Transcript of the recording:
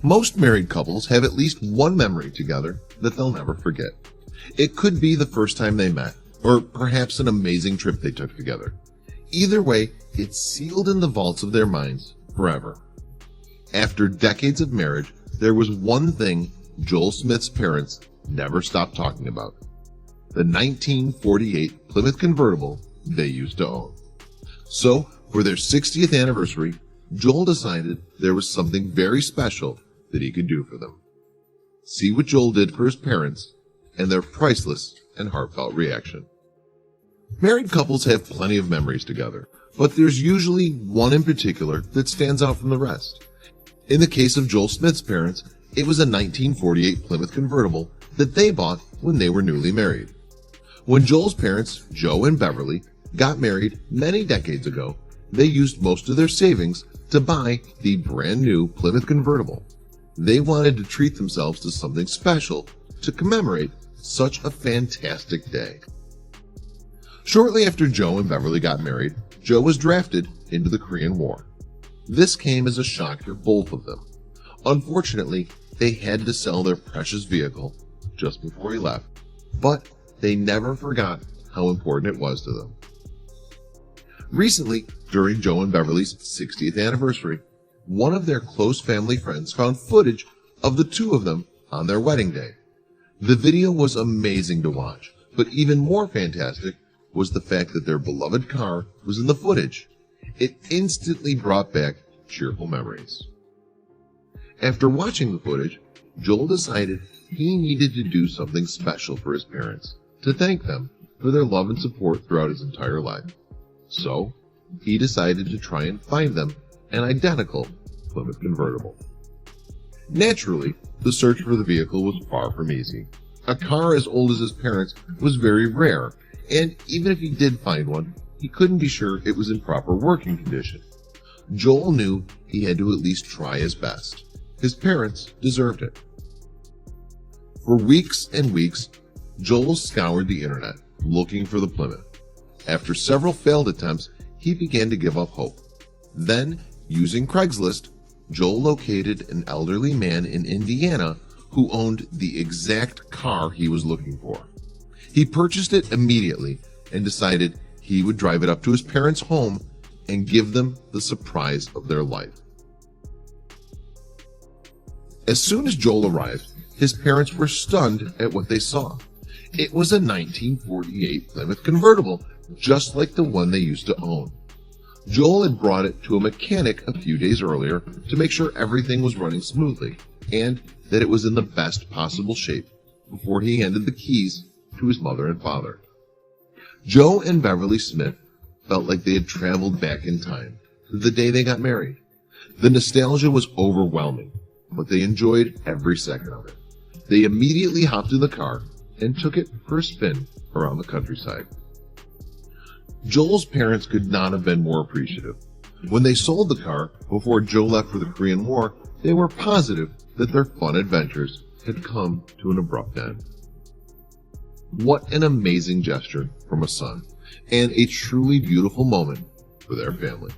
Most married couples have at least one memory together that they'll never forget. It could be the first time they met, or perhaps an amazing trip they took together. Either way, it's sealed in the vaults of their minds forever. After decades of marriage, there was one thing Joel Smith's parents never stopped talking about: the 1948 Plymouth convertible they used to own. So, for their 60th anniversary, Joel decided there was something very special that he could do for them. See what Joel did for his parents and their priceless and heartfelt reaction. Married couples have plenty of memories together, but there's usually one in particular that stands out from the rest. In the case of Joel Smith's parents, it was a 1948 Plymouth convertible that they bought when they were newly married. When Joel's parents, Joe and Beverly, got married many decades ago, they used most of their savings to buy the brand new Plymouth convertible. They wanted to treat themselves to something special to commemorate such a fantastic day. Shortly after Joe and Beverly got married, Joe was drafted into the Korean War. This came as a shock to both of them. Unfortunately, they had to sell their precious vehicle just before he left, but they never forgot how important it was to them. Recently, during Joe and Beverly's 60th anniversary, one of their close family friends found footage of the two of them on their wedding day. The video was amazing to watch, but even more fantastic was the fact that their beloved car was in the footage. It instantly brought back cheerful memories. After watching the footage, Joel decided he needed to do something special for his parents to thank them for their love and support throughout his entire life. So, he decided to try and find them an identical Plymouth convertible. Naturally, the search for the vehicle was far from easy. A car as old as his parents was very rare, and even if he did find one, he couldn't be sure it was in proper working condition. Joel knew he had to at least try his best. His parents deserved it. For weeks and weeks, Joel scoured the internet looking for the Plymouth. After several failed attempts, he began to give up hope. Then, using Craigslist, Joel located an elderly man in Indiana who owned the exact car he was looking for. He purchased it immediately and decided he would drive it up to his parents' home and give them the surprise of their life. As soon as Joel arrived, his parents were stunned at what they saw. It was a 1948 Plymouth convertible, just like the one they used to own. Joel had brought it to a mechanic a few days earlier to make sure everything was running smoothly and that it was in the best possible shape before he handed the keys to his mother and father. Joe and Beverly Smith felt like they had traveled back in time to the day they got married. The nostalgia was overwhelming, but they enjoyed every second of it. They immediately hopped in the car and took it for a spin around the countryside. Joel's parents could not have been more appreciative. When they sold the car before Joe left for the Korean War, they were positive that their fun adventures had come to an abrupt end. What an amazing gesture from a son, and a truly beautiful moment for their family.